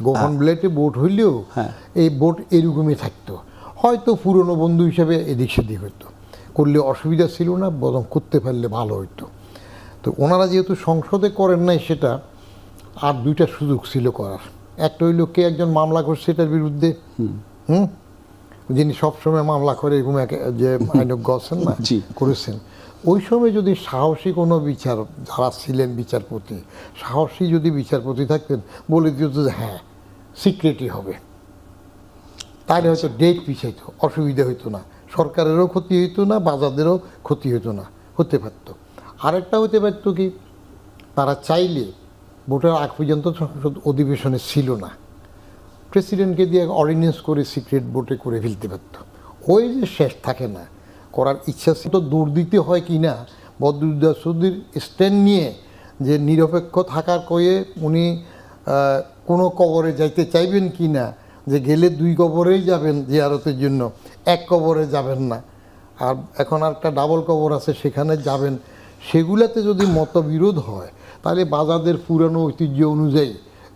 গোপন ব্লেটে ভোট হইলেও এই ভোট এরকমই থাকতো, হয়তো পুরনো বন্ধু হিসেবে এদিক সেদিক হইতো, করলে অসুবিধা ছিল না, বরং করতে পারলে ভালো হইতো। তো ওনারা যেহেতু সংসদে করেন নাই, সেটা আর দুইটা সুযোগ ছিল করার। একটা হইল কে একজন মামলা করছে এটার বিরুদ্ধে, যিনি সবসময় মামলা করে এরকম যে আইনজ্ঞ আছেন না, করেছেন। ওই সময় যদি সাহসী কোনো যারা ছিলেন বিচারপতি, সাহসী যদি বিচারপতি থাকতেন, বলে দিত যে হ্যাঁ সিক্রেটই হবে, তাহলে হয়তো ডেট পিছাইতো, অসুবিধা হইতো না, সরকারেরও ক্ষতি হইতো না, বাজারদেরও ক্ষতি হইতো না, হতে পারতো। আরেকটা হতে পারতো কি, তারা চাইলে ভোটের আগ পর্যন্ত সংসদ অধিবেশনে ছিল না, প্রেসিডেন্টকে দিয়ে অর্ডিন্যান্স করে সিক্রেট ভোটে করে ফেলতে পারতো। ওই যে শেষ থাকে না, করার ইচ্ছা ছিল। তো দৌড় দিতে হয় কি না, বদরুদ্দোজা চৌধুরীর স্ট্যান্ড নিয়ে যে নিরপেক্ষ থাকার কয়ে উনি কোনো কবরে যাইতে চাইবেন কি না, যে গেলে 2 কবরেই যাবেন জিয়ারতের জন্য, 1 কবরে যাবেন না, আর এখন একটা ডাবল কবর আছে সেখানে যাবেন, সেগুলাতে যদি মতবিরোধ হয়, তাহলে বাজারদের পুরানো ঐতিহ্য অনুযায়ী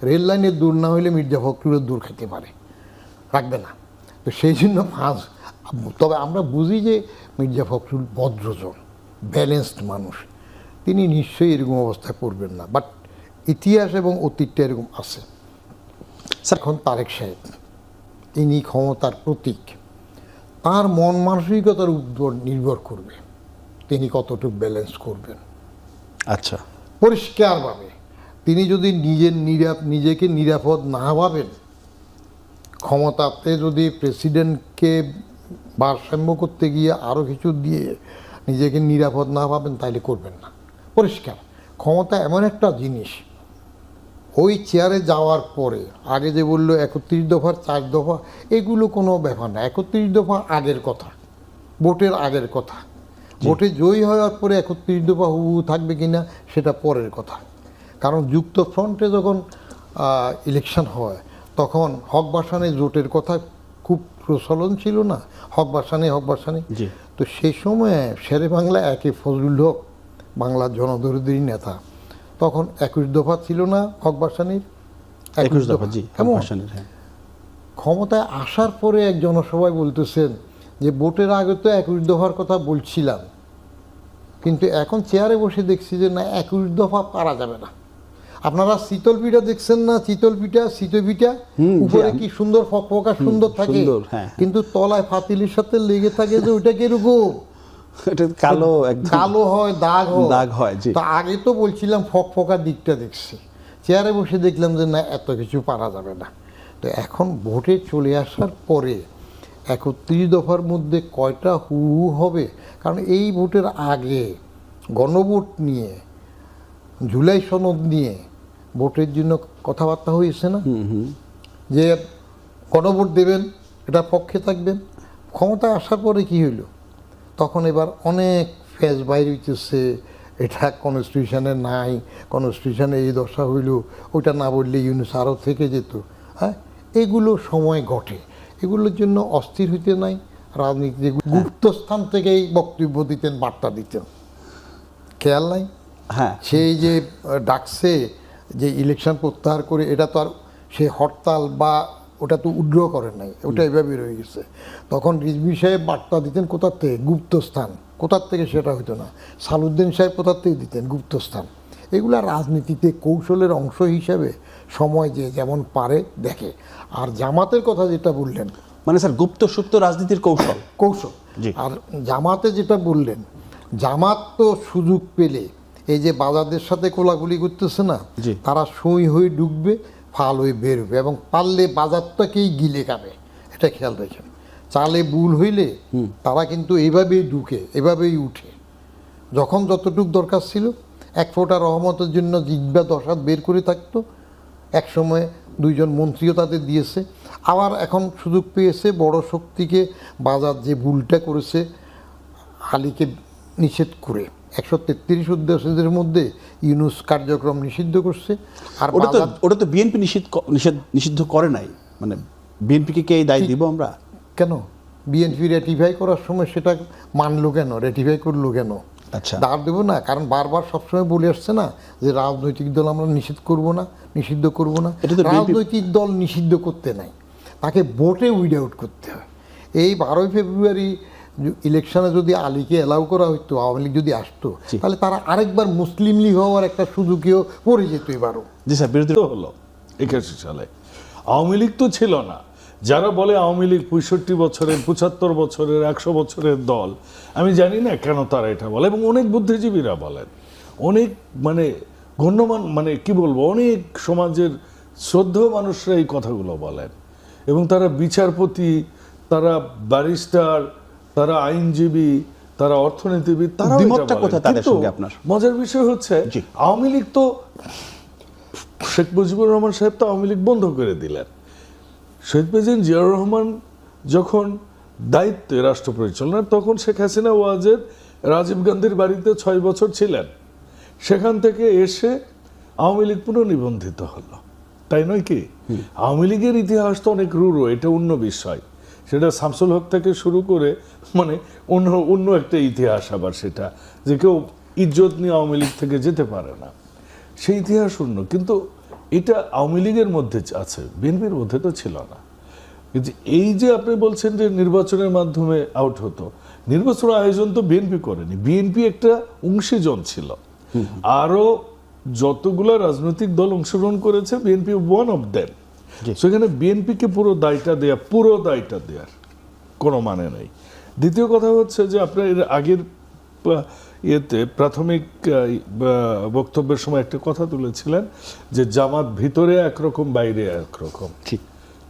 রেল লাইনের দূর না হইলে মির্জা ফখরুলের দূর খেতে পারে, রাখবে না। তো সেই জন্য তবে আমরা বুঝি যে মির্জা ফখরুল ভদ্রজন, ব্যালেন্সড মানুষ, তিনি নিশ্চয়ই এরকম অবস্থায় পড়বেন না, বাট ইতিহাস এবং অতীতটা এরকম আছে। এখন তারেক সাহেব, তিনি ক্ষমতার প্রতীক, তার মন মানসিকতার উপর নির্ভর করবে তিনি কতটুকু ব্যালেন্স করবেন। আচ্ছা, পরিষ্কারভাবে তিনি যদি নিজেকে নিরাপদ না ভাবেন, ক্ষমতাতে যদি প্রেসিডেন্টকে ভারসাম্য করতে গিয়ে আরও কিছু দিয়ে নিজেকে নিরাপদ না ভাবেন, তাইলে করবেন না। পরিষ্কার, ক্ষমতা এমন একটা জিনিস, ওই চেয়ারে যাওয়ার পরে আগে যে বললো 31 দফার 4 দফা, এগুলো কোনো ব্যাপার না। 31 দফা আগের কথা, ভোটের আগের কথা। ভোটে জয়ী হওয়ার পরে 31 দফা থাকবে কিনা সেটা পরের কথা। কারণ যুক্তফ্রন্টে যখন ইলেকশন হয়, তখন হক বাসানে জোটের কথা খুব প্রচলন ছিল না, হক বাসানে। তো সেই সময়ে শেরে বাংলা একে ফজলুল হক, বাংলার জনদরদী নেতা, তখন 21 দফা ছিল না হক বাসানির, 21 দফা। ক্ষমতায় আসার পরে এক জনসভায় বলতেছেন যে ভোটের আগে তো 21 দফার কথা বলছিলাম, কিন্তু এখন চেয়ারে বসে দেখছি যে না, 21 দফা পারা যাবে না। আপনারা শীতল পিঠা দেখছেন না, চিতল পিঠা উপরে কি সুন্দর ফকফকা সুন্দর থাকে, কিন্তু তলায় ফাতিলের সাথে লেগে থাকে, যে ওইটা কিরকম কালো হয়, দাগ হয়। তা আগে তো বলছিলাম ফকফকা দিকটা দেখছি, চেয়ারে বসে দেখলাম যে না, এত কিছু পারা যাবে না। তো এখন ভোটে চলে আসার পরে 31 দফার মধ্যে কয়টা হু হবে, কারণ এই ভোটের আগে গণভোট নিয়ে, জুলাই সনদ নিয়ে ভোটের জন্য কথাবার্তা হয়েছে না, যে গণভোট দেবেন, এটা পক্ষে থাকবেন। ক্ষমতায় আসার পরে কি হইল, তখন এবার অনেক ফেজ বাইরে হইতেছে, এটা কনস্টিটিউশনে নাই, কনস্টিটিউশনে এই দশা হইল, ওইটা না বললে ইউনুস আরও থেকে যেত। হ্যাঁ, এগুলো সময় ঘটে, এগুলোর জন্য অস্থির হইতে নাই। রাজনীতি গুপ্তস্থান থেকেই বক্তব্য দিতেন, বার্তা দিতেন, খেয়াল নাই? হ্যাঁ, সেই যে ডাকছে যে ইলেকশন প্রত্যাহার করে, এটা তো আর সে হরতাল বা ওটা তো উদ্র করেন নাই, ওটা এভাবে রয়ে গেছে। তখন রিজভী সাহেব বার্তা দিতেন কোথার থেকে, গুপ্তস্থান, কোথার থেকে সেটা হইতো না। সালুদ্দিন সাহেব কোথার থেকে দিতেন, গুপ্তস্থান। এগুলা রাজনীতিতে কৌশলের অংশ হিসাবে সময় যে যেমন পারে দেখে। আর জামাতের কথা যেটা বললেন, মানে স্যার গুপ্ত সুপ্ত রাজনীতির কৌশল। আর জামাতে যেটা বললেন, জামাত তো সুযোগ পেলে এই যে বাজারদের সাথে কোলাগুলি করতেছে না, তারা সই হয়ে ঢুকবে, ফাল হয়ে বেরোবে, এবং পারলে বাজারটাকেই গিলে খাবে, এটা খেয়াল রাখেন। চালে ভুল হইলে তারা কিন্তু এভাবেই ঢুকে, এভাবেই উঠে। যখন যতটুকু দরকার ছিল, 1 ফোঁটা রহমতের জন্য জিজ্ঞা 10 হাত বের করে থাকতো। এক সময় 2 জন মন্ত্রীও তাদের দিয়েছে, আবার এখন সুযোগ পেয়েছে বড় শক্তিকে, বাজার যে ভুলটা করেছে আলীকে নিষেধ করে 133 উদ্দেশ্যের মধ্যে ইউনুস কার্যক্রম নিষিদ্ধ করছে। আর ওটা তো বিএনপি নিষিদ্ধ করে নাই, মানে বিএনপিকে কে দায় দিব আমরা? কেন বিএনপি রেটিফাই করার সময় সেটা মানলো কেন, রেটিফাই করলো কেন? আচ্ছা। দাঁড় দেবো না, কারণ বারবার সবসময় বলে আসছে না যে রাজনৈতিক দল আমরা নিষিদ্ধ করব না, নিষিদ্ধ করব না। এটা তো BNP রাজনৈতিক দল নিষিদ্ধ করতে নাই, তাকে ভোটে উইড আউট করতে হয়। এই 12ই ফেব্রুয়ারি ইলেকশনে যদি আলীকে অ্যালাউ করা হতো, আওয়ামী লীগ যদি আসতো, তাহলে তারা আরেকবার মুসলিম লীগ হওয়ার একটা সুযোগেও পড়ে যেত এবারও। জি স্যার, বিরোধী তো হলো 81 সালে। আওয়ামী লীগ তো ছিল না। যারা বলে আওয়ামী লীগ 65 বছরের, 75 বছরের, 100 বছরের দল, আমি জানি না কেন তারা এটা বলে, এবং অনেক বুদ্ধিজীবীরা বলেন, অনেক মানে গণ্যমান, মানে কি বলবো, অনেক সমাজের শ্রদ্ধেয় মানুষরা এই কথাগুলো বলেন, এবং তারা বিচারপতি, তারা ব্যারিস্টার, তারা আইনজীবী, তারা অর্থনীতিবিদ, তারা দ্বিমতটা কোথায় তাদের সঙ্গে আপনার? মজার বিষয় হচ্ছে জি। আওয়ামী লীগ তো, শেখ মুজিবুর রহমান সাহেব তো আওয়ামী লীগ বন্ধ করে দিলেন। শহীদ প্রেসিডেন্ট জিয়াউর রহমান যখন দায়িত্বে রাষ্ট্র পরিচালনার, তখন শেখ হাসিনা ওয়াজেদ রাজীব গান্ধীর বাড়িতে 6 বছর ছিলেন। সেখান থেকে এসে আওয়ামী লীগ পুনর্নিবন্ধিত হলো, তাই নয় কি? আওয়ামী লীগের ইতিহাস তো অনেক রূঢ়, এটা অন্য বিষয়। সেটা শামসুল হক থেকে শুরু করে মানে অন্য একটা ইতিহাস, আবার সেটা যে কেউ ইজ্জত নিয়ে আওয়ামী লীগ থেকে যেতে পারে না, সেই ইতিহাস অন্য। কিন্তু এটা আওয়ামী লীগের মধ্যে আছে, বিএনপির মধ্যে তো ছিল না। কিন্তু এই যে আপনি বলছেন যে নির্বাচনের মাধ্যমে আউট হতো, নির্বাচন আয়োজন তো বিএনপি করেনি, বিএনপি একটা অংশীজন ছিল। আরো যতগুলো রাজনৈতিক দল অংশগ্রহণ করেছে, বিএনপি ওয়ান অফ দেম। সেখানে বিএনপিকে পুরো দায়টা দেওয়ার কোনো মানে নেই। দ্বিতীয় কথা হচ্ছে যে আপনার এর আগের ইয়েতে প্রাথমিক বক্তব্যের সময় একটা কথা তুলেছিলেন যে জামাত ভিতরে একরকম, বাইরে একরকম। ঠিক,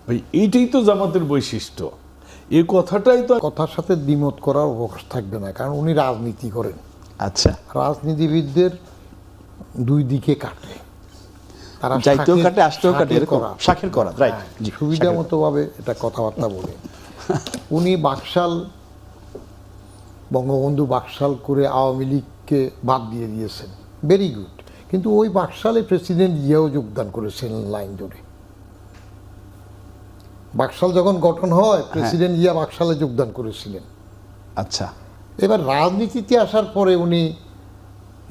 ভাই এইটাই তো জামাতের বৈশিষ্ট্য, এই কথাটাই তো। কথার সাথে দ্বিমত করার অবকাশ থাকবে না, কারণ উনি রাজনীতি করেন। আচ্ছা, রাজনীতিবিদদের দুই দিকে কাটে, তারা যাইতেও শাখের- কাটে, আসতেও কাটে, শাখের এরকম করা। শাখের করা, রাইট। হ্যাঁ, সুবিধা মতো ভাবে এটা কথাবার্তা বলে। উনি বাকশাল, বঙ্গবন্ধু বাকশাল করে আওয়ামী লীগকে বাদ দিয়ে দিয়েছেন, ভেরি গুড। কিন্তু ওই বাকশালে প্রেসিডেন্ট জিয়াও যোগদান করেছেন লাইন ধরে। বাকশাল যখন গঠন হয়, প্রেসিডেন্ট জিয়া বাকশালে যোগদান করেছিলেন। আচ্ছা, এবার রাজনীতিতে আসার পরে উনি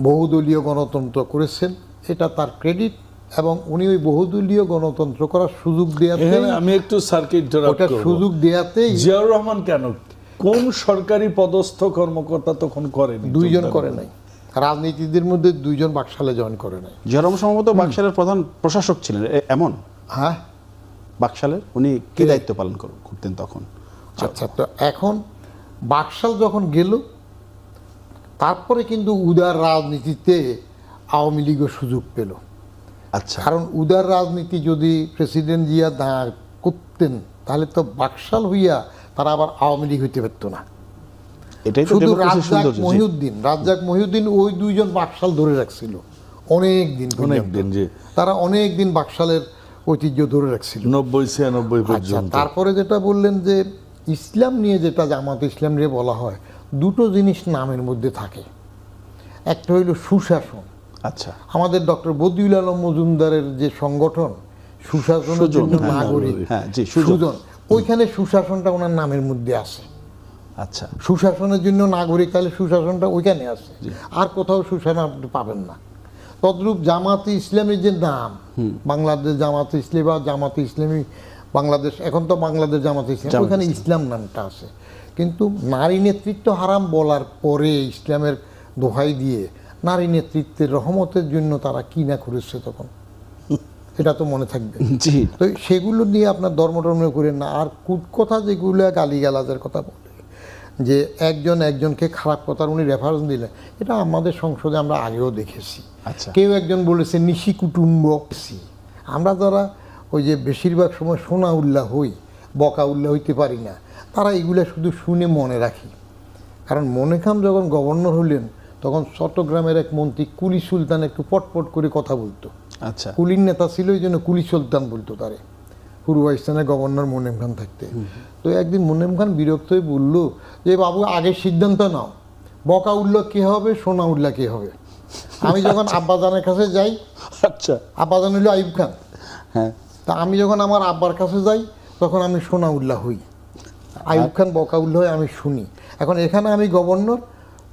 বহুদলীয় গণতন্ত্র করেছেন, এটা তার ক্রেডিট, এবং উনি ওই বহুদলীয় গণতন্ত্র করার সুযোগ দেওয়াতে, এখানে আমি একটু স্যারকে ইন্টারাপ্ট ওটা করব। সুযোগ দেওয়াতেই জিয়াউর রহমান কেন, কোন সরকারি পদস্থ কর্মকর্তা তখন করেনি? দুইজন করে নাই, রাজনীতিদের মধ্যে দুইজন বাকশালে জয়েন করে নাই। জয়রাম সম্ভবত বাকশালের প্রধান প্রশাসক ছিলেন, এমন হ্যাঁ, বাকশালের উনি কি দায়িত্ব পালন করতেন তখন? আচ্ছা। তো এখন বাকশাল যখন গেল, তারপরে কিন্তু উদার রাজনীতিতে আওয়ামী লীগও সুযোগ পেল। আচ্ছা, কারণ উদার রাজনীতি যদি প্রেসিডেন্ট জিয়া না করতেন, তাহলে তো বাকশাল হইয়া তারা আবার আওয়ামী লীগ হইতে পারত না। এটাই তো শুধু ডেমোক্রেসির রাজ্জাক সৌন্দর্য। জি। মহিউদ্দিন ওই দুইজন বাকশাল ধরে রাখছিল অনেক দিন পর্যন্ত। অনেক দিন, যে তারা অনেক দিন বাকশালের ঐতিহ্য ধরে রাখছিল। 90-96 আচ্ছা, পর্যন্ত। তারপরে যেটা বললেন যে ইসলাম নিয়ে, যেটা জামাত ইসলাম নিয়ে বলা হয়, দুটো জিনিস নামের মধ্যে থাকে। একটা হইল সুশাসন। আচ্ছা, আমাদের ডক্টর বদিউল আলম মজুমদারের যে সংগঠন সুশাসনের সুজন, জন্য হ্যাঁ, নাগরিক, হ্যাঁ, জি, সুজন। সুজন, ওইখানে সুশাসনটা ওনার নামের মধ্যে আছে। আচ্ছা, সুশাসনের জন্য নাগরিক, তাহলে সুশাসনটা ওইখানে আছে, আর কোথাও সুশাসন আপনি পাবেন না। তদ্রূপ জামাতে ইসলামের যে নাম, বাংলাদেশ জামাতে ইসলামী বা জামাতে ইসলামী বাংলাদেশ, এখন তো বাংলাদেশ জামাতে ইসলাম, জামাতে ওইখানে ইসলাম নামটা আছে। কিন্তু নারী নেতৃত্ব হারাম বলার পরে ইসলামের দোহাই দিয়ে নারী নেতৃত্বের রহমতের জন্য তারা কি না করেছে তখন, এটা তো মনে থাকবে। জি, তো সেগুলো নিয়ে আপনার ধর্ম করেন না। আর কুট কথা যেগুলো গালিগালাজের কথা বলে, যে একজনকে খারাপ কথার উনি রেফারেন্স দিলেন, এটা আমাদের সংসদে আমরা আগেও দেখেছি। আচ্ছা, কেউ একজন বলেছে নিশি কুটুম্ব। আমরা যারা ওই যে বেশিরভাগ সময় শোনা উল্লাহ হই, বকা উল্লাহ হইতে পারি না, তারা এগুলো শুধু শুনে মনে রাখি। কারণ মনে খাম যখন গভর্নর হলেন, তখন চট্টগ্রামের এক মন্ত্রী কুলি সুলতান একটু পটপট করে কথা বলতো। আচ্ছা, কুলির নেতা ছিল, এই জন্য কুলি সুলতান বলতো তারে, পূর্ব পাকিস্তানের গভর্নর মোনেম খান থাকতে। তো একদিন মোনেম খান বিরক্ত হয়ে বলল যে বাবু, আগে সিদ্ধান্ত নাও, বকা উল্লাহ কে হবে, সোনা উল্লাহ কে হবে। আমি যখন আব্বাজানের কাছে যাই, আচ্ছা, আব্বাজান হইল আইব খান, হ্যাঁ, তা আমি যখন আমার আব্বার কাছে যাই, তখন আমি সোনা উল্লাহ হই, আইব খান বকা উল্লাহ হয় আমি শুনি। এখন এখানে আমি গভর্নর,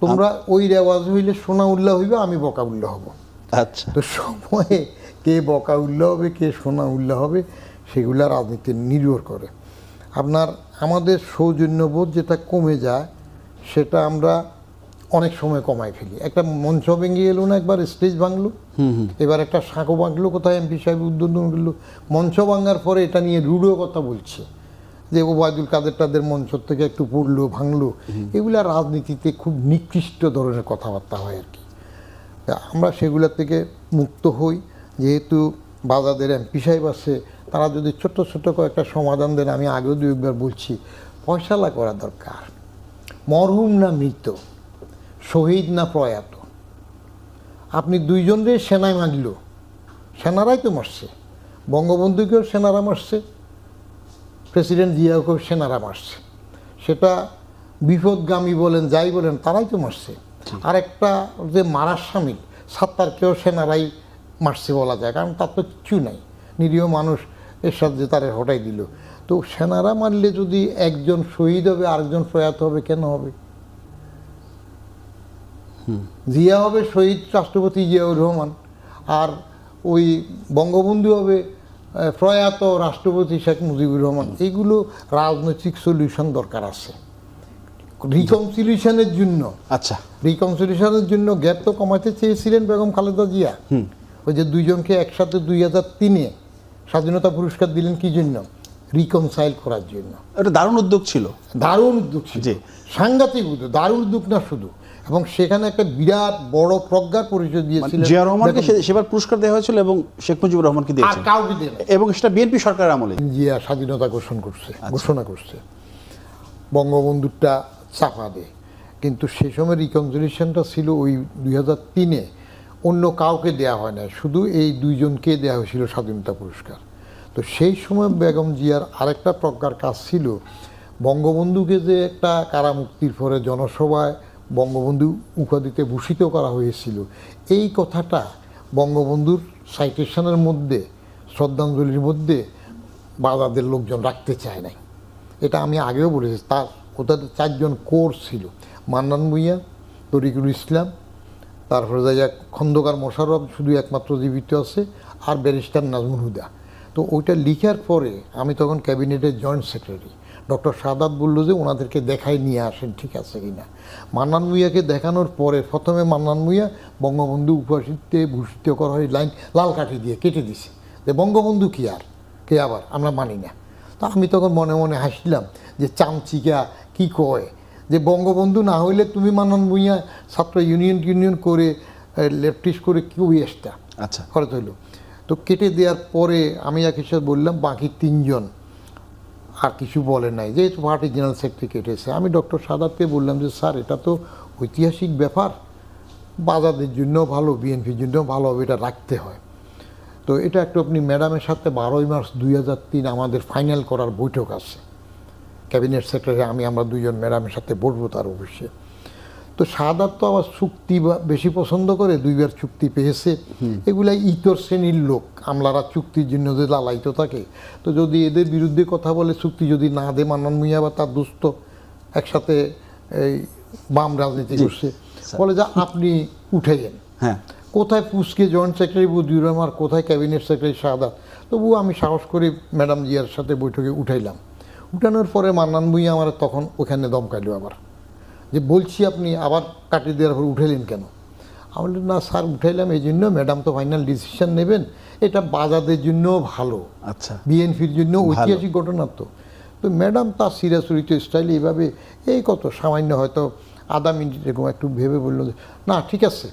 তোমরা ওই রেওয়াজ হইলে সোনা উল্লাহ হইবে, আমি বকা উল্লাহ হব। আচ্ছা, তো সময়ে কে বকা উল্লাহ হবে, কে সোনা উল্লাহ হবে, সেগুলা রাজনীতি নির্ভর করে। আপনার আমাদের সৌজন্যবোধ যেটা কমে যায়, সেটা আমরা অনেক সময় কমাই ফেলি। একটা মঞ্চ ভেঙে এলো না, একবার স্টেজ ভাঙলো, এবার একটা সাঁকো ভাঙলো, কোথায় এমপি সাহেব উদ্বোধন করলো, মঞ্চ ভাঙার পরে এটা নিয়ে রুডো কথা বলছে যে ওবায়দুল কাদের তাদের মঞ্চ থেকে একটু পড়লো, ভাঙলো। এগুলা রাজনীতিতে খুব নিকৃষ্ট ধরনের কথাবার্তা হয় আর কি। আমরা সেগুলোর থেকে মুক্ত হই। যেহেতু বাজাদের এমপি সাহেব আছে, তারা যদি ছোট্ট ছোট্ট কয়েকটা সমাধান দেন, আমি আগেও দু একবার বলছি, ফয়সালা করা দরকার। মরহুম না মৃত, শহীদ না প্রয়াত, আপনি দুইজনরে সেনায় মারল, সেনারাই তো মারছে, বঙ্গবন্ধুকেও সেনারা মারছে, প্রেসিডেন্ট জিয়াকেও সেনারা মারছে। সেটা বিপদগামী বলেন, যাই বলেন, তারাই তো মারছে। আর একটা যে মারার সামিল সাত্তারকেও সেনারাই মারছে বলা যায়, কারণ তার তো কিচ্ছু নাই, নিরীহ মানুষ এর সাথে তারা হটাই দিল। তো সেনারা মারলে যদি একজন শহীদ হবে, আরেকজন প্রয়াত হবে, কেন হবে? জিয়া হবে শহীদ রাষ্ট্রপতি জিয়াউর রহমান, আর ওই বঙ্গবন্ধু হবে প্রয়াত রাষ্ট্রপতি শেখ মুজিবুর রহমান। এইগুলো রাজনৈতিক সলিউশন দরকার আছে রিকনসিলিউশনের জন্য। আচ্ছা, রিকনসিলিউশনের জন্য গ্যাপ তো কমাতে চেয়েছিলেন বেগম খালেদা জিয়া। ওই যে দুইজনকে একসাথে 2003-এ স্বাধীনতা পুরস্কার দিলেন কি জন্য? রিকনসাইল করার জন্য। এটা দারুণ উদ্যোগ ছিল, দারুণ উদ্যোগ ছিল, জি। সাংঘাতিক উদ্যোগ, দারুণ উদ্যোগ না শুধু, এবং সেখানে একটা বিরাট বড় প্রজ্ঞার পরিচয় দিয়েছিলেন জিয়া রহমানকে সেবার পুরস্কার দেওয়া হয়েছিল এবং শেখ মুজিবুর রহমানকে আর দিয়েছেন, কাউকে দেন। এবং সেটা বিএনপি সরকারের আমলে। জিয়া স্বাধীনতা ঘোষণা করছে, বঙ্গবন্ধুরটা চাপা দেয়। কিন্তু সে সময় রিকনসিলিউশনটা ছিল ওই 2003-এ, অন্য কাউকে দেয়া হয় না, শুধু এই দুইজনকে দেওয়া হয়েছিল স্বাধীনতা পুরস্কার। তো সেই সময় বেগম জিয়ার আরেকটা প্রজ্ঞার কাজ ছিল, বঙ্গবন্ধুকে যে একটা কারামুক্তির পরে জনসভায় বঙ্গবন্ধু উপাধিতে ভূষিত করা হয়েছিল, এই কথাটা বঙ্গবন্ধুর সাইটেশনের মধ্যে, শ্রদ্ধাঞ্জলির মধ্যে বাজাদের লোকজন রাখতে চায় নাই। এটা আমি আগেও বলেছি। তার ওটাতে 4জন কোর ছিল, মান্নান ভূঁইয়া, তরিকুল ইসলাম, তারপরে যাইয়া খন্দকার মোশাররফ শুধু একমাত্র জীবিত আছে, আর ব্যারিস্টার নাজমুল হুদা। তো ওইটা লিখার পরে আমি তখন ক্যাবিনেটের জয়েন্ট সেক্রেটারি, ডক্টর সাদাত বললো যে ওনাদেরকে দেখাই নিয়ে আসেন ঠিক আছে কিনা। মান্নান ভূঁইয়াকে দেখানোর পরে প্রথমে মান্নান ভূঁইয়া বঙ্গবন্ধু উপাধিতে ভূষিত করা হয় লাইন লাল কাঠি দিয়ে কেটে দিছে, যে বঙ্গবন্ধু কি আর কে আবার আমরা মানি না। তা আমি তখন মনে মনে হাসলাম যে চামচিকা কি কয়, যে বঙ্গবন্ধু না হইলে তুমি মান্নান ভূঁইয়া ছাত্র ইউনিয়ন করে লেফটিস্ট করে কেউ এসটা। আচ্ছা, খরচ হইল। তো কেটে দেওয়ার পরে আমি এক হিসাবে বললাম, বাকি 3জন আর কিছু বলে নাই, যেহেতু পার্টি জেনারেল সেক্রেটারি কেটেছে। আমি ডক্টর সাদাতকে বললাম যে স্যার, এটা তো ঐতিহাসিক ব্যাপার, বাজাদের জন্য ভালো, বিএনপির জন্য ভালো হবে, এটা রাখতে হয়। তো এটা একটু আপনি ম্যাডামের সাথে 12ই মার্চ 2003 আমাদের ফাইনাল করার বৈঠক আছে, ক্যাবিনেট সেক্রেটারি আমরা 2জন ম্যাডামের সাথে বসবো তার অফিসে। তো সাদাত তো আবার চুক্তি বেশি পছন্দ করে, 2বার চুক্তি পেয়েছে। এগুলা ইতর শ্রেণীর লোক, আমলারা চুক্তির জন্য যে লালাইতে থাকে। তো যদি এদের বিরুদ্ধে কথা বলে, চুক্তি যদি না দে, মান্নান ভূঁইয়া বা তার দুস্থ একসাথে এই বাম রাজনীতি করছে, বলে যে আপনি উঠে যান। হ্যাঁ, কোথায় পুষকে জয়েন্ট সেক্রেটারি বদিউর রহমান, কোথায় ক্যাবিনেট সেক্রেটারি সাদাত। তবুও আমি সাহস করে ম্যাডাম জিয়ার সাথে বৈঠকে উঠাইলাম। উঠানোর পরে মান্নান ভূঁইয়া আমার তখন ওখানে দমকাইল আবার, যে বলছি আপনি আবার কাটি দেওয়ার পর উঠাইলেন কেন? আমি বললাম না স্যার, উঠাইলাম এই জন্য, ম্যাডাম তো ফাইনাল ডিসিশন নেবেন, এটা বাজাদের জন্য ভালো, আচ্ছা, বিএনপির জন্য ঐতিহাসিক ঘটনা। তো ম্যাডাম তার চিরাচরিত স্টাইলে এইভাবে এই কত সামান্য হয়তো আধা মিনিট এরকম একটু ভেবে বললো যে না ঠিক আছে,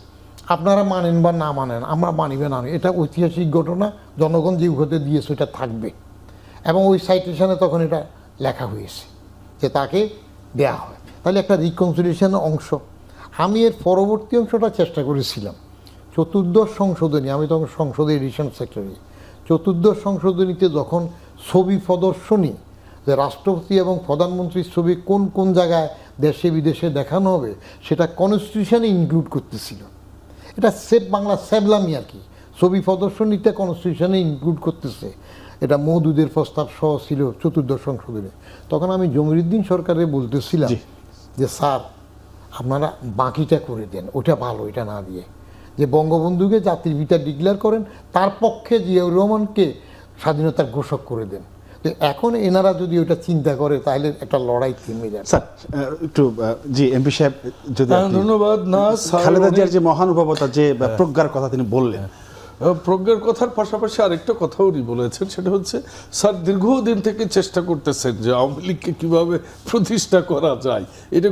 আপনারা মানেন বা না মানেন, আমরা মানিবে না, এটা ঐতিহাসিক ঘটনা, জনগণ যে হতে দিয়েছে এটা থাকবে। এবং ওই সাইটেশনে তখন এটা লেখা হয়েছে যে তাকে দেয়া হয়। তাহলে একটা রিকনসিলিউশনের অংশ। আমি এর পরবর্তী অংশটা চেষ্টা করেছিলাম, 14th সংশোধনী, আমি তখন সংসদে এডিশন সেক্রেটারি। 14th সংশোধনীতে যখন ছবি প্রদর্শনী, যে রাষ্ট্রপতি এবং প্রধানমন্ত্রীর ছবি কোন কোন জায়গায় দেশে বিদেশে দেখানো হবে, সেটা কনস্টিটিউশনে ইনক্লুড করতেছিল। এটা সেফ বাংলা স্যাবলামি আর কি, ছবি প্রদর্শনীতে কনস্টিটিউশনে ইনক্লুড করতেছে। এটা মওদুদের প্রস্তাব সহ ছিল 14th সংশোধনী। তখন আমি জমিরুদ্দিন সরকারে বলতেছিলাম যে স্যার, আপনারা বাকিটা করে দেন, ওটা ভালো, এটা না দিয়ে। যে বঙ্গবন্ধুকে জাতির পিতা ডিক্লেয়ার করেন, তার পক্ষে জিয়াউর রহমানকে স্বাধীনতার ঘোষক করে দেন। তো এখন এনারা যদি ওটা চিন্তা করে তাহলে একটা লড়াই থেমে যায়। স্যার একটু জি এমপি সাহেব যদি আপনি- ধন্যবাদ। না স্যার, খালেদা জিয়ার যে মহানুভবতা, যে প্রজ্ঞার কথা তিনি বললেন, প্রজ্ঞার কথার পাশাপাশি আরেকটা কথা উনি বলেছেন, সেটা হচ্ছে স্যার দীর্ঘদিন থেকে চেষ্টা করতেছেন যে আওয়ামী লীগকে কীভাবে প্রতিষ্ঠা করা যায়। এটা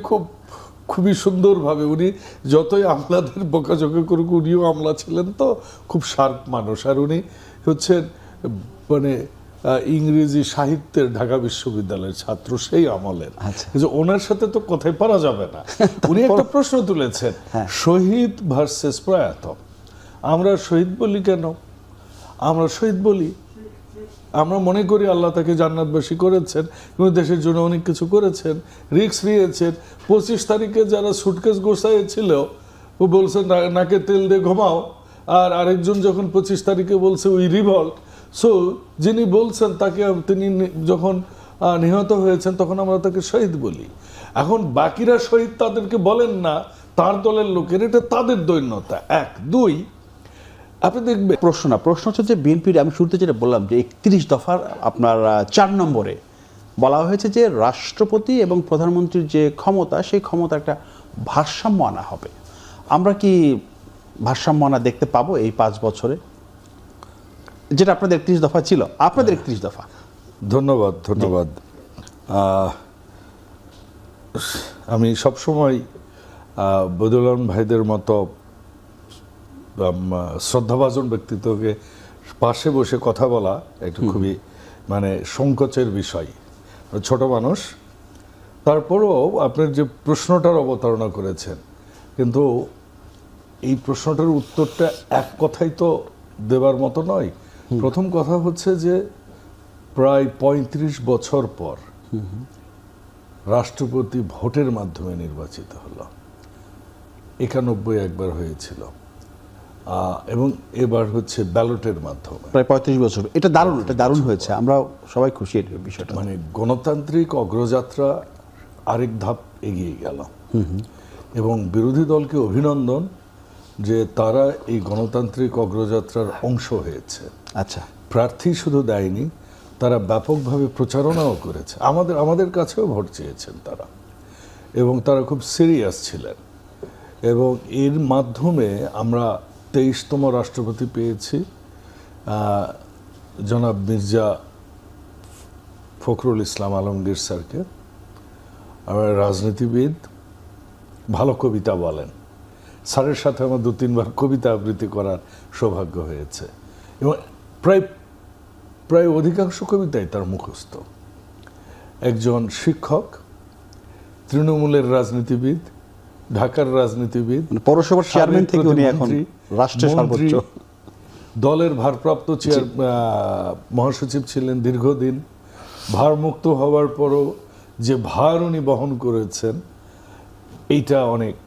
খুবই সুন্দরভাবে উনি যতই আমলাদের বকাঝকা করুক, উনিও আমলা ছিলেন, তো খুব শার্প মানুষ। আর উনি হচ্ছেন মানে ইংরেজি সাহিত্যের ঢাকা বিশ্ববিদ্যালয়ের ছাত্র সেই আমলের। আচ্ছা। কিন্তু ওনার সাথে তো কথাই পারা যাবে না। উনি একটা প্রশ্ন তুলেছেন, শহীদ ভার্সেস প্রয়াত। আমরা শহীদ বলি কেন? আমরা শহীদ বলি, আমরা মনে করি আল্লাহ তাকে জান্নাতবাসী করেছেন এবং দেশের জন্য অনেক কিছু করেছেন, রিস্ক নিয়েছেন। 25 তারিখে যারা সুটকেস গোছাইছিল, ও বলছে নাকে তেল দিয়ে ঘুমাও, আর আরেকজন যখন 25 তারিখে বলছে উই রিভল্ট। সো যিনি বলছেন তাকে, তিনি যখন নিহত হয়েছেন তখন আমরা তাকে শহীদ বলি। এখন বাকিরা শহীদ তাদেরকে বলেন না, তার দলের লোকের, এটা তাদের দৈন্যতা। 1 2 আপনি দেখবেন প্রশ্ন হচ্ছে যে বিএনপির, আমি শুরুতে যেটা বললাম যে 31 দফার আপনার 4 নম্বরে বলা হয়েছে যে রাষ্ট্রপতি এবং প্রধানমন্ত্রীর যে ক্ষমতা, সেই ক্ষমতা একটা ভারসাম্য আনা হবে। আমরা কি ভারসাম্য আনা দেখতে পাবো এই 5 বছরে, যেটা আপনাদের 31 দফা ছিল, আপনাদের 31 দফা? ধন্যবাদ। আমি সবসময় বদিউল আলম ভাইদের মতো শ্রদ্ধাভাজন ব্যক্তিত্বকে পাশে বসে কথা বলা একটু খুবই মানে সংকোচের বিষয়, ছোট মানুষ। তারপরেও আপনার যে প্রশ্নটার অবতারণা করেছেন, কিন্তু এই প্রশ্নটার উত্তরটা এক কথাই তো দেবার মতো নয়। প্রথম কথা হচ্ছে যে প্রায় 35 বছর পর রাষ্ট্রপতি ভোটের মাধ্যমে নির্বাচিত হলো। 91 একবার হয়েছিল, এবং এবার হচ্ছে ব্যালটের মাধ্যমে প্রায় 35 বছর। এটা দারুণ হয়েছে, আমরা সবাই খুশি এই বিষয়টা। মানে গণতান্ত্রিক অগ্রযাত্রা আরেক ধাপ এগিয়ে গেল। এবং বিরোধী দলকে অভিনন্দন যে তারা এই গণতান্ত্রিক অগ্রযাত্রার অংশ হয়েছে। আচ্ছা, প্রার্থী শুধু দেয়নি, তারা ব্যাপকভাবে প্রচারণাও করেছে। আমাদের কাছেও ভোট চেয়েছেন তারা, এবং তারা খুব সিরিয়াস ছিলেন। এবং এর মাধ্যমে আমরা 23তম রাষ্ট্রপতি পেয়েছি, জনাব মির্জা ফখরুল ইসলাম আলমগীর স্যারকে। আমার রাজনীতিবিদ, ভালো কবিতা বলেন। স্যারের সাথে আমার 2-3 বার কবিতা আবৃত্তি করার সৌভাগ্য হয়েছে, এবং প্রায় অধিকাংশ কবিতাই তার মুখস্থ। একজন শিক্ষক, তৃণমূলের রাজনীতিবিদ, ঢাকার রাজনীতিবিদ, পৌরসভার চেয়ারম্যান থেকে উনি এখন রাষ্ট্রের সর্বোচ্চ দলের ভারপ্রাপ্ত মহাসচিব ছিলেন দীর্ঘদিন। ভারমুক্ত হওয়ার পরও যে ভার উনি বহন করেছেন, এইটা অনেক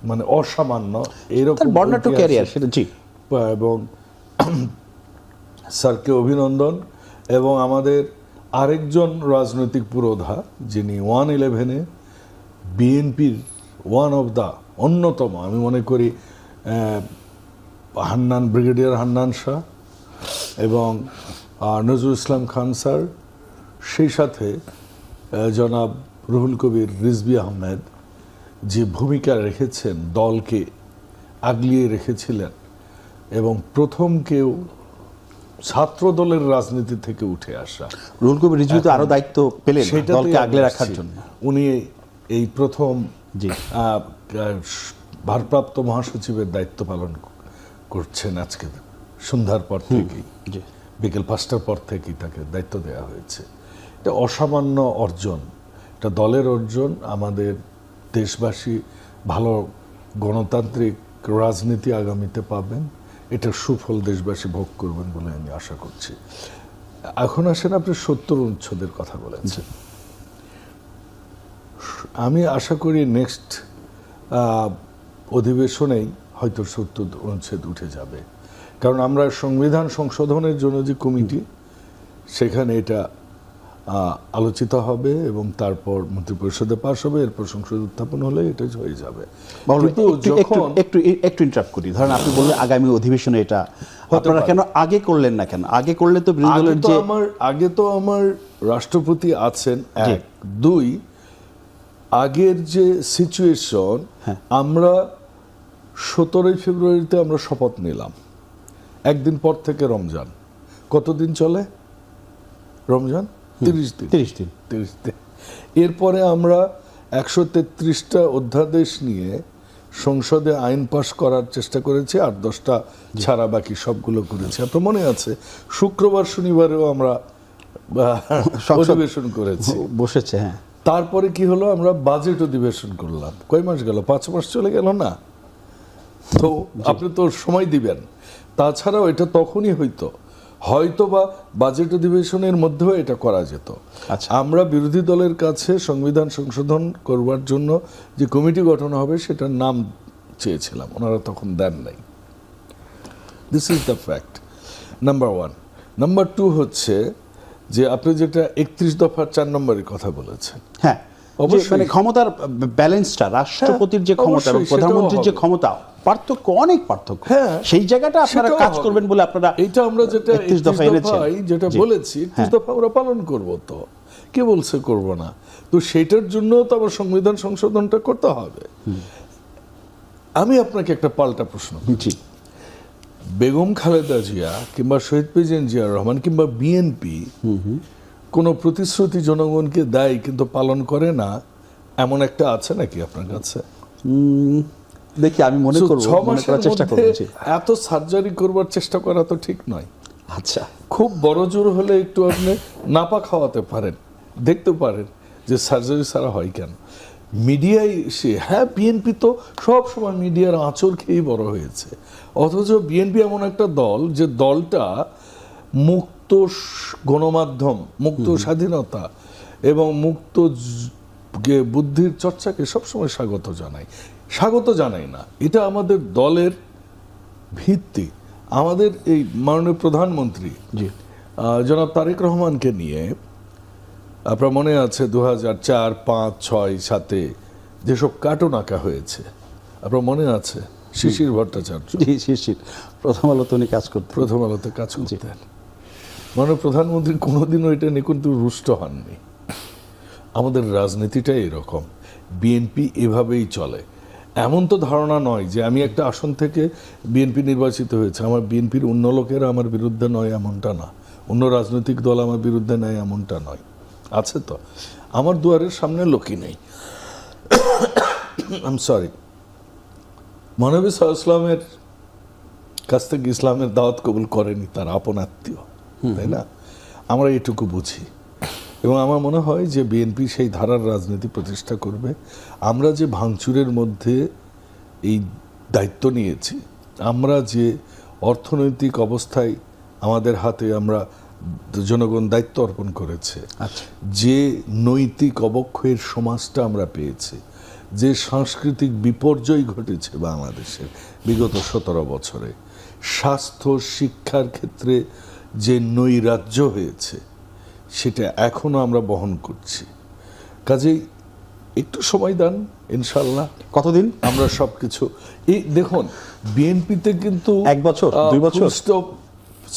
মানে অসামান্য। এরকম বর্ণাঢ্য ক্যারিয়ার, সেটা জি। এবং স্যারকে অভিনন্দন। এবং আমাদের আরেকজন রাজনৈতিক পুরোধা, যিনি 111-এ বিএনপির অন্যতম, আমি মনে করি ব্রিগেডিয়ার হান্নান শাহ এবং নজরুল ইসলাম খান স্যার, সেই সাথে জনাব রুহুল কবির রিজভী আহমেদ, যে ভূমিকা রেখেছেন, দলকে আগলিয়ে রেখেছিলেন, এবং প্রথম কেউ ছাত্র দলের রাজনীতি থেকে উঠে আসা। রুহুল কবির রিজভী তো আরো দায়িত্ব পেলেন দলকে আগলে রাখার জন্য। উনি এই প্রথম ভারপ্রাপ্ত মহাসচিবের দায়িত্ব পালন করছেন। আজকে সন্ধ্যার পর থেকেই, বিকেল 5টার পর থেকেই তাকে দায়িত্ব দেওয়া হয়েছে। এটা অসামান্য অর্জন, এটা দলের অর্জন। আমাদের দেশবাসী ভালো গণতান্ত্রিক রাজনীতি আগামীতে পাবেন, এটার সুফল দেশবাসী ভোগ করবেন বলে আমি আশা করছি। এখন আসেন, আপনি 70 অনুচ্ছেদের কথা বলেছেন। আমি আশা করি নেক্সট অধিবেশনেই হয়তো 70 অনুচ্ছেদ উঠে যাবে, কারণ আমরা সংবিধান সংশোধনের জন্য যে কমিটি, সেখানে এটা আলোচিত হবে এবং তারপর মন্ত্রিপরিষদে পাশ হবে, এরপর সংসদে উত্থাপন হলে এটা হয়ে যাবে। কিন্তু একটু ইন্টারাপ্ট করি, ধরেন আপনি বললেন আগামী অধিবেশনে এটা আপনারা কেন আগে করলেন না, কেন আগে করলে তো বিরোধী দলের যে আগে তো আমার রাষ্ট্রপতি আছেন, এক। দুই, আগের যে সিচুয়েশন, আমরা 17 ফেব্রুয়ারিতে আমরা শপথ নিলাম, একদিন পর থেকে রমজান। কতদিন চলে রমজান? 30 দিন। 30 দিন। এরপরে আমরা 133টা অধ্যাদেশ নিয়ে সংসদে আইন পাশ করার চেষ্টা করেছি, 8-10টা ছাড়া বাকি সবগুলো করেছি। আপনার মনে আছে শুক্রবার শনিবারেও আমরা অধিবেশন করেছি, বসেছে। হ্যাঁ, তারপরে কি হলো, আমরা বাজেট অধিবেশন করলাম। কয় মাস গেল? 5 মাস চলে গেল না? তো আপনি তো সময় দিবেন। তাছাড়াও এটা তখনই হয়তো বা বাজেট অধিবেশনের মধ্যেও এটা করা যেত। আমরা বিরোধী দলের কাছে সংবিধান সংশোধন করবার জন্য যে কমিটি গঠন হবে সেটার নাম চেয়েছিলাম, ওনারা তখন দেন নাই। This is the fact, number 1। Number 2 হচ্ছে যে আপনি যেটা 31 দফার 4 নম্বরের কথা বলেছেন, হ্যাঁ, মানে ক্ষমতার ব্যালেন্সটা, রাষ্ট্রপতির যে ক্ষমতা এবং প্রধানমন্ত্রীর যে ক্ষমতা, পার্থক্য, অনেক পার্থক্য। সেই জায়গাটা আপনারা কাজ করবেন বলে আপনারা এটা আমরা যেটা 31 দফায় যেটা বলেছি, 31 দফা আমরা পালন করব। তো কে বলছে করব না? তো সেটার জন্য তো আবার সংবিধান সংশোধনটা করতে হবে। আমি আপনাকে একটা পাল্টা প্রশ্ন করছি, বেগম খালেদা জিয়া কিংবা শহীদ প্রেসিডেন্ট জিয়াউর রহমান কিংবা বিএনপি কোনো প্রতিশ্রুতি জনগণকে দেয় কিন্তু পালন করে না, এমন একটা আছে নাকি আপনার কাছে? দেখি, আমি মনে করব, মনে করার চেষ্টা করব। এত সার্জারি করবার চেষ্টা করা তো ঠিক নয়। আচ্ছা, খুব বড় জোর হলে একটু আপনি নাপা খাওয়াতে পারেন, দেখতে পারেন যে সার্জারি ছাড়া হয় কেন। মিডিয়ায় সে, হ্যাঁ, বিএনপি তো সব সময় মিডিয়ার আঁচড় খেয়েই বড় হয়েছে, অথচ বিএনপি এমন একটা দল যে দলটা মুক্ত গণমাধ্যম, মুক্ত স্বাধীনতা এবং মুক্ত বুদ্ধির চর্চাকে সবসময় স্বাগত জানাই না। এটা আমাদের দলের ভিত্তি। আমাদের এই মাননীয় প্রধানমন্ত্রী জনাব তারেক রহমানকে নিয়ে আপনার মনে আছে 2004, 5, 6, 7 যেসব কার্টুন আঁকা হয়েছে, আপনার মনে আছে? শিশির ভট্টাচার্য, শিশির প্রথম আলোতে উনি কাজ করতেন, প্রথম আলোতে কাজ করতেন। মাননীয় প্রধানমন্ত্রী কোনোদিনও এটা নিয়ে কিন্তু রুষ্ট হননি। আমাদের রাজনীতিটাই এরকম, বিএনপি এভাবেই চলে। এমন তো ধারণা নয় যে আমি একটা আসন থেকে বিএনপি নির্বাচিত হয়েছে, আমার বিএনপির অন্য লোকেরা আমার বিরুদ্ধে নয়, এমনটা না। অন্য রাজনৈতিক দল আমার বিরুদ্ধে নেয়, এমনটা নয়। আছে তো, আমার দুয়ারের সামনে লোকই নেই। আই এম সরি, মহানবী সাল্লাল্লাহু আলাইহি ওয়াসাল্লামের কাছ থেকে ইসলামের দাওয়াত কবুল করেনি তার আপন আত্মীয়, তাই না? আমরা এটুকু বুঝি এবং আমার মনে হয় যে বিএনপি সেই ধারার রাজনীতি প্রতিষ্ঠা করবে। আমরা যে ভাঙচুরের মধ্যে এই দায়িত্ব নিয়েছি, আমরা যে অর্থনৈতিক অবস্থায় আমাদের হাতে আমরা জনগণ দায়িত্ব অর্পণ করেছে, যে নৈতিক অবক্ষয়ের সমাজটা আমরা পেয়েছি, যে সাংস্কৃতিক বিপর্যয় ঘটেছে বাংলাদেশের বিগত 17 বছরে, স্বাস্থ্য শিক্ষার ক্ষেত্রে যে নৈরাজ্য হয়েছে, সেটা এখনো আমরা বহন করছি। কাজেই একটু সময় দেন, ইনশাল্লাহ। কতদিন? আমরা সবকিছু এই দেখুন, বিএনপিতে কিন্তু 1 বছর, 2 বছর,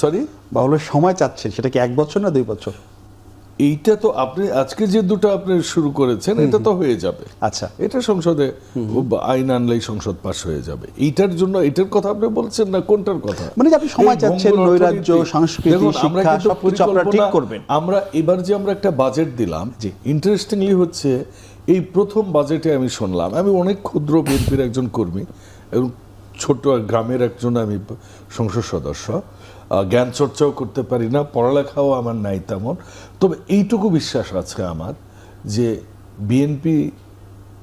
সরি বাহুলের সময় চাচ্ছেন, সেটা কি 1 বছর না 2 বছর? এইটা তো আপনি আজকে যে দুটো আপনি শুরু করেছেন, এটা তো হয়ে যাবে। আচ্ছা, এটা সংসদে আইন আনলেই সংসদ পাস হয়ে যাবে। এইটার জন্য এটার কথা আপনি বলছেন না, কোনটার কথা? মানে আপনি সময় চাচ্ছেন, নৈরাজ্য, সংস্কৃতি, শিক্ষা সবকিছু আপনারা ঠিক করবেন। আমরা এবার যে আমরা একটা বাজেট দিলাম, যে ইন্টারেস্টিংলি হচ্ছে এই প্রথম বাজেটে আমি শুনলাম, আমি অনেক ক্ষুদ্র বিএনপির একজন কর্মী এবং ছোট গ্রামের একজন আমি সংসদ সদস্য, জ্ঞান চর্চাও করতে পারি না, পড়ালেখাও আমার নাই তেমন। তবে এইটুকু বিশ্বাস আছে আমার যে বিএনপি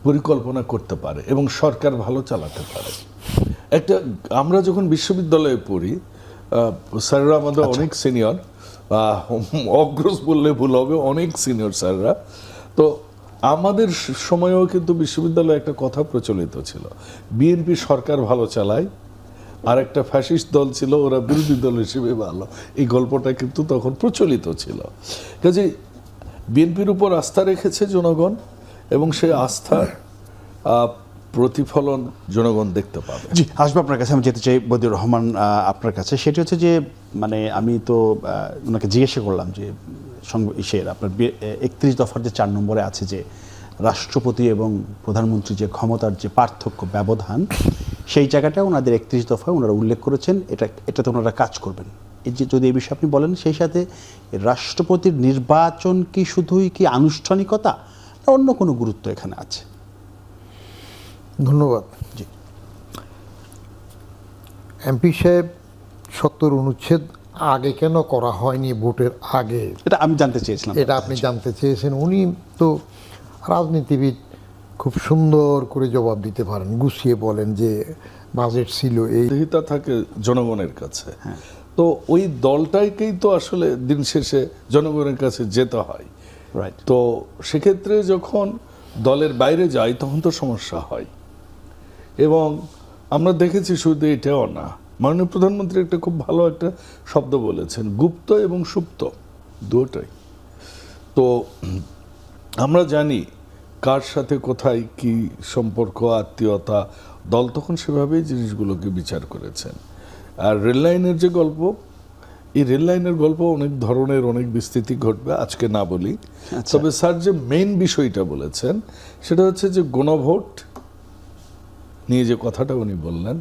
পরিকল্পনা করতে পারে এবং সরকার ভালো চালাতে পারে। একটা আমরা যখন বিশ্ববিদ্যালয়ে পড়ি, স্যাররা আমাদের অনেক সিনিয়র, অগ্রজ বললে ভুল হবে, অনেক সিনিয়র স্যাররা। তো আমাদের সময়েও কিন্তু বিশ্ববিদ্যালয়ে একটা কথা প্রচলিত ছিল, বিএনপি সরকার ভালো চালায়, আর একটা ফ্যাসিস্ট দল ছিল, ওরা বিরোধী দল হিসেবে ভালো। এই গল্পটা কিন্তু তখন প্রচলিত ছিল। কাজে বিএনপির উপর আস্থা রেখেছে জনগণ, এবং সেই আস্থার প্রতিফলন জনগণ দেখতে পাবে। জি, আসবো আপনার কাছে। আমি যেতে চাই বদিউর রহমান আপনার কাছে। সেটি হচ্ছে যে মানে আমি তো ওনাকে জিজ্ঞাসা করলাম যে ইসের আপনার 31 দফার যে 4 নম্বরে আছে যে রাষ্ট্রপতি এবং প্রধানমন্ত্রী যে ক্ষমতার যে পার্থক্য ব্যবধান, সেই জায়গাটা ওনাদের 31 দফায় ওনারা উল্লেখ করেছেন, এটাতে ওনারা কাজ করবেন। এই যে যদি এই বিষয়ে আপনি বলেন, সেই সাথে রাষ্ট্রপতির নির্বাচন কি শুধুই কি আনুষ্ঠানিকতা না অন্য কোনো গুরুত্ব এখানে আছে? ধন্যবাদ। জি, এমপি সাহেব 70 অনুচ্ছেদ আগে কেন করা হয়নি ভোটের আগে, এটা আমি জানতে চেয়েছিলাম। এটা আপনি জানতে চেয়েছেন। উনি তো রাজনীতিবিদ, খুব সুন্দর করে জবাব দিতে পারেন, গুছিয়ে বলেন যে বাজেট ছিল এই। হিতা থাকে জনগণের কাছে, তো ওই দলটাকেই তো আসলে দিন শেষে জনগণের কাছে যেতে হয়। রাইট। তো সেক্ষেত্রে যখন দলের বাইরে যায় তখন তো সমস্যা হয়। এবং আমরা দেখেছি শুধু এটাও না, মাননীয় প্রধানমন্ত্রী একটা খুব ভালো একটা শব্দ বলেছেন, গুপ্ত এবং সুপ্ত দুটোই। তো আমরা জানি কার সাথে কোথায় কি সম্পর্ক, আত্মীয়তা, দল তখন সেভাবেই জিনিসগুলোকে বিচার করেছেন। আর রেললাইনের যে গল্প, এই রেললাইনের গল্প অনেক ধরনের, অনেক বিস্তৃতি ঘটবে, আজকে না বলি। তবে স্যার যে মেইন বিষয়টা বলেছেন সেটা হচ্ছে যে গণভোট নিয়ে যে কথাটা উনি বললেন,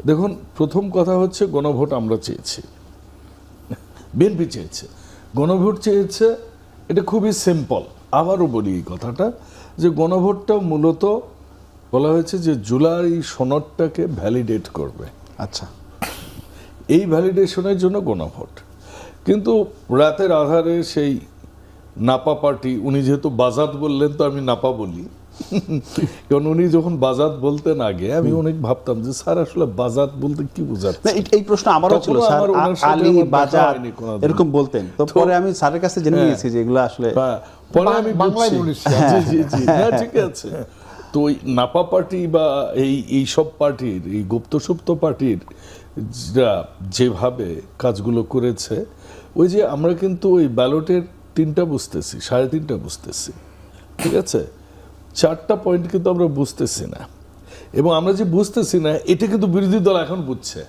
দেখুন প্রথম কথা হচ্ছে গণভোট আমরা চেয়েছি, বিএনপি চেয়েছে, গণভোট চেয়েছে, এটা খুবই সিম্পল। আবারও বলি এই কথাটা, যে গণভোটটা মূলত বলা হয়েছে যে জুলাই সনদটাকে ভ্যালিডেট করবে। আচ্ছা, এই ভ্যালিডেশনের জন্য গণভোট। কিন্তু রাতের আধারে সেই নাপা পার্টি, উনি যেহেতু বাজাত বললেন তো আমি নাপা বলি, কারণ উনি যখন বাজাত বলতেন আগে আমি অনেক ভাবতাম যে স্যার আসলে বাজাত বলতে কি বোঝাচ্ছে। এই প্রশ্ন আমারও ছিল, স্যার আলী বাজাত এরকম বলতেন, তো পরে আমি স্যারের কাছে জেনে নিয়েছি যে এগুলো আসলে পরে আমি বাংলায় বলেছি। জি জি জি, না ঠিক আছে। তো ওই নাপা পার্টি বা এই সব পার্টির, এই গুপ্ত সুপ্ত পার্টির যেভাবে কাজগুলো করেছে, ওই যে আমরা কিন্তু ওই ব্যালটের 3টা বুঝতেছি, 3.5টা বুঝতেছি, ঠিক আছে, 4টা পয়েন্ট কিন্তু আমরা বুঝতেছি না। এবং আমরা যে বুঝতেছি না এটা কিন্তু বিরোধী দল এখন বুঝছে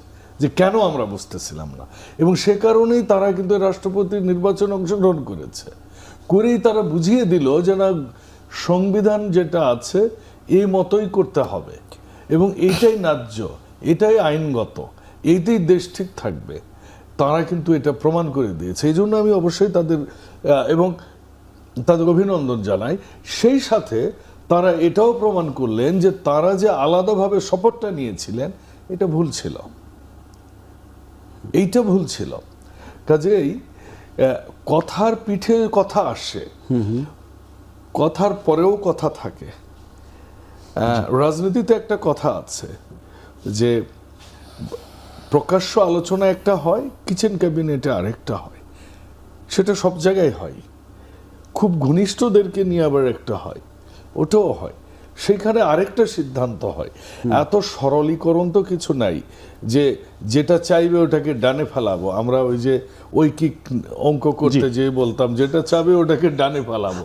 যে কেন আমরা বুঝতেছিলাম না, এবং সে কারণেই তারা কিন্তু রাষ্ট্রপতির নির্বাচনে অংশগ্রহণ করেছে, করেই তারা বুঝিয়ে দিল যে না, সংবিধান যেটা আছে এই মতোই করতে হবে, এবং এইটাই ন্যায্য, এটাই আইনগত, এইটাই দেশ ঠিক থাকবে। তারা কিন্তু এটা প্রমাণ করে দিয়েছে। এই জন্য আমি অবশ্যই তাদের এবং তাদের অভিনন্দন জানাই। সেই সাথে তারা এটাও প্রমাণ করলেন যে তারা যে আলাদাভাবে শপথটা নিয়েছিলেন এটা ভুল ছিল, এইটা ভুল ছিল। কাজেই কথার পিঠে কথা আসে, কথার পরেও কথা থাকে। রাজনীতিতে একটা কথা আছে যে প্রকাশ্য আলোচনা একটা হয়, কিচেন ক্যাবিনেটে আরেকটা হয়, সেটা সব জায়গায় হয়। খুব ঘনিষ্ঠদেরকে নিয়ে আবার একটা হয়, ওটাও হয়, সেখানে আরেকটা সিদ্ধান্ত হয়। এত সরলীকরণ তো কিছু নাই যে যেটা চাইবে ওটাকে ডানে ফেলাবো। আমরা ওই যে ঐকিক অঙ্ক করতে যেয়ে বলতাম যেটা চাইবে ওটাকে ডানে ফেলাবো।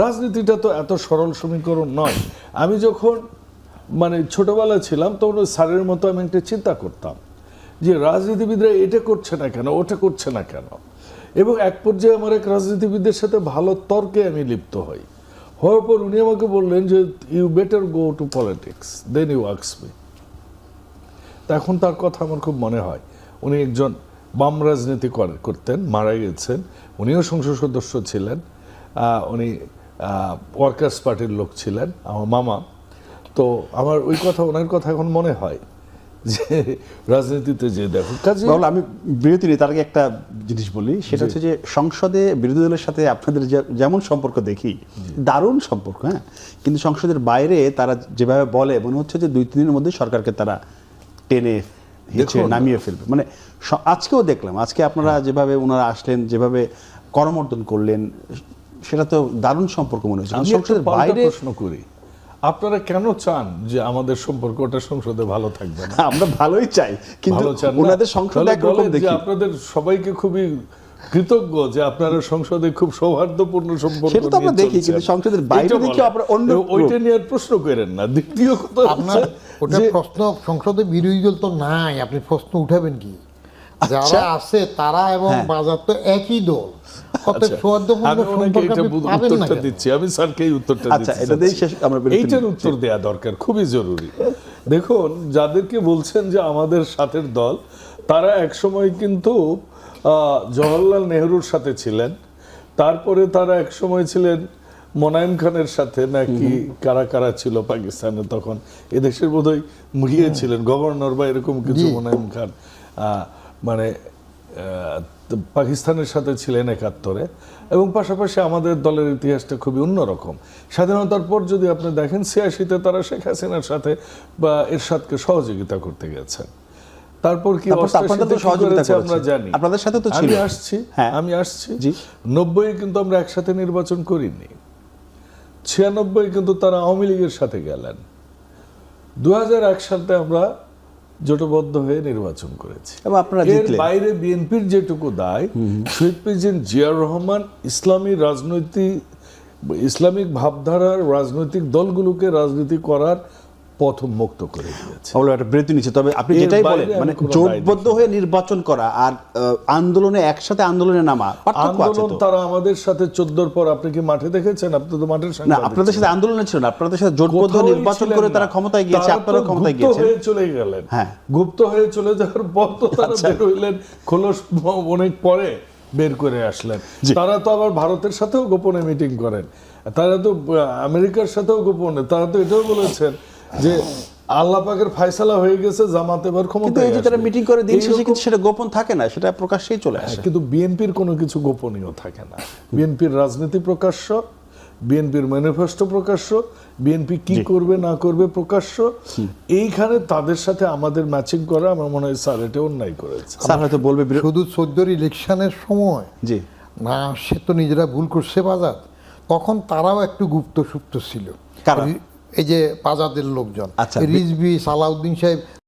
রাজনীতিটা তো এত সরল সমীকরণ নয়। আমি যখন মানে ছোটবেলা ছিলাম তখন ওই স্যারের মতো আমি একটা চিন্তা করতাম যে রাজনীতিবিদরা এটা করছে না কেন, ওটা করছে না কেন, এবং এক পর্যায়ে আমার এক রাজনীতিবিদের সাথে ভালো তর্কে আমি লিপ্ত হই। হওয়ার পর উনি আমাকে বললেন যে you better go to politics then you ask me. এখন তার কথা আমার খুব মনে হয়। উনি একজন বাম রাজনীতি করতেন, মারা গেছেন, উনিও সংসদ সদস্য ছিলেন, উনি ওয়ার্কার্স পার্টির লোক ছিলেন, আমার মামা। তো আমার ওই কথা, ওনার কথা এখন মনে হয় যে রাজনীতিতে যে দেখো কাজে। আমি বিরতি নিই, তার আগে একটা জিনিস বলি, সেটা হচ্ছে যে সংসদে বিরোধী দলের সাথে আপনাদের যেমন সম্পর্ক দেখি, দারুণ সম্পর্ক, হ্যাঁ, কিন্তু সংসদের বাইরে তারা যেভাবে বলে মনে হচ্ছে যে 2-3 দিনের মধ্যে সরকারকে তারা টেনে নামিয়ে ফেলবে। মানে আজকেও দেখলাম, আজকে আপনারা যেভাবে ওনারা আসলেন, যেভাবে করমর্দন করলেন, সেটা তো দারুণ সম্পর্ক মনে হচ্ছে। সংসদের বাইরে প্রশ্ন করি, আপনারা কেন চান যে আমাদের সম্পর্কটা সংসদে ভালো থাকবে না? আমরা ভালোই চাই, কিন্তু ওনাদের সংসদে একরকম দেখি। আপনাদের সবাইকে খুবই কৃতজ্ঞ যে আপনারা সংসদে খুব সৌহার্দ্যপূর্ণ সম্পর্ক সেটা তো আমরা নিয়ে দেখি, চলছেন। কিন্তু সংসদের বাইরে এটা দেখি বলেন। আপনারা অন্য ওইটা নিয়ে আর প্রশ্ন করেন না। দ্বিতীয় কথা আপনার হচ্ছে ওটা যে প্রশ্ন, সংসদে বিরোধী দল তো নাই, আপনি প্রশ্ন উঠাবেন কি? যারা আছে তারা এবং বাজার তো একই দল, অতএব সৌহার্দ্যপূর্ণ আমি ওনাকে সম্পর্ক এটা আপনি পাবেন না উত্তরটা কেন? দিচ্ছি, আমি স্যারকে এই উত্তরটা আচ্ছা, দিচ্ছি। এটা দিয়ে শেষ, আমরা বিরতি এইটার নিচ্ছি। উত্তর দেয়া দরকার, খুবই জরুরি। দেখুন, যাদেরকে বলছেন যে আমাদের সাথের দল, তারা একসময় কিন্তু জওহরলাল নেহরুর সাথে ছিলেন, তারপরে তারা একসময় ছিলেন মোনায়েম খানের সাথে, নাকি কারা কারা ছিল পাকিস্তানে তখন, এদেশের বোধহয় ছিলেন গভর্নর বা এরকম কিছু। মোনায়েম খান মানে পাকিস্তানের সাথে ছিলেন 71-এ, এবং পাশাপাশি আমাদের দলের ইতিহাসটা খুবই অন্যরকম। স্বাধীনতার পর যদি আপনি দেখেন 86-তে তারা শেখ হাসিনার সাথে বা এরশাদকে সহযোগিতা করতে গেছেন। তারপর কি তারপর তো 88-তে আপনাদের তো কি সহযোগিতা করেছে আমরা করেছে। জানি। আপনাদের সাথে তো ছিল। আমি আসছি জি। 90-এ কিন্তু আমরা একসাথে নির্বাচন করিনি, 96-এ কিন্তু তারা আওয়ামী লীগের সাথে গেলেন, 2001 সালে আমরা জোটবদ্ধ হয়ে নির্বাচন করেছি এবং আপনারা এর জিতলেন। বাইরে বিএনপির যেটুকু দায়, শহীদ প্রেসিডেন্ট জিয়াউর রহমান ইসলামিক ভাবধারার রাজনৈতিক দলগুলোকে রাজনীতি করার পথ মুক্ত করে দিয়েছে। আমরা একটা বিরতি নিচ্ছি, তবে আপনি এর যেটাই বাইরে বলেন, আমি মানে কোনো জোটবদ্ধ হয়ে নির্বাচন করা আর আন্দোলনে একসাথে আন্দোলনে নামা পার্থক্য আছে আন্দোলন তো। তারা আমাদের সাথে 14-র পর, আপনি কি মাঠে দেখেছেন? আপনি তো মাঠের না, সাংবাদিক আপনাদের সাথে আন্দোলনে ছিল না, আপনাদের সাথে জোটবদ্ধ কোথাওই নির্বাচন ছিলেন করে না। তারা ক্ষমতায় গিয়েছে, তারা তো আপনারা ক্ষমতায় গুপ্ত গিয়েছেন। হয়ে চলে গেলেন। হ্যাঁ। গুপ্ত হয়ে চলে যাওয়ার পর তো তারা বের হইলেন, খোলস অনেক পরে বের করে আসলেন। তারা তো আবার ভারতের সাথেও গোপনে মিটিং করেন, তারা তো আমেরিকার সাথেও গোপনে, তারা তো এটাও বলেছেন যে আল্লাহ পাকের ফয়সালা হয়ে গেছে, জামাত এবার কিন্তু ক্ষমতায় এই যে তারা আসবে। মিটিং করে দিন শেষে এইরকম- কিন্তু সেটা গোপন থাকে না, সেটা প্রকাশ্যেই চলে আসে। কিন্তু বিএনপির কোনো কিছু গোপনীয় থাকে না। বিএনপির রাজনীতি প্রকাশ্য, বিএনপির ম্যানিফেস্টো প্রকাশ্য, বিএনপি কি করবে না করবে প্রকাশ্য। এইখানে তাদের সাথে আমাদের ম্যাচিং করা, আমার মনে হয় স্যার এটা অন্যায় করেছে। স্যার হয়তো বলবে শুধু 14-র ইলেকশনের সময় জি, না, সে তো নিজেরা ভুল করছে বাজার, তখন তারাও একটু গুপ্ত সুপ্ত ছিল। কারা? এই যে বাজাদের লোকজন, আচ্ছা। রিজভী, সালাউদ্দিন সাহেব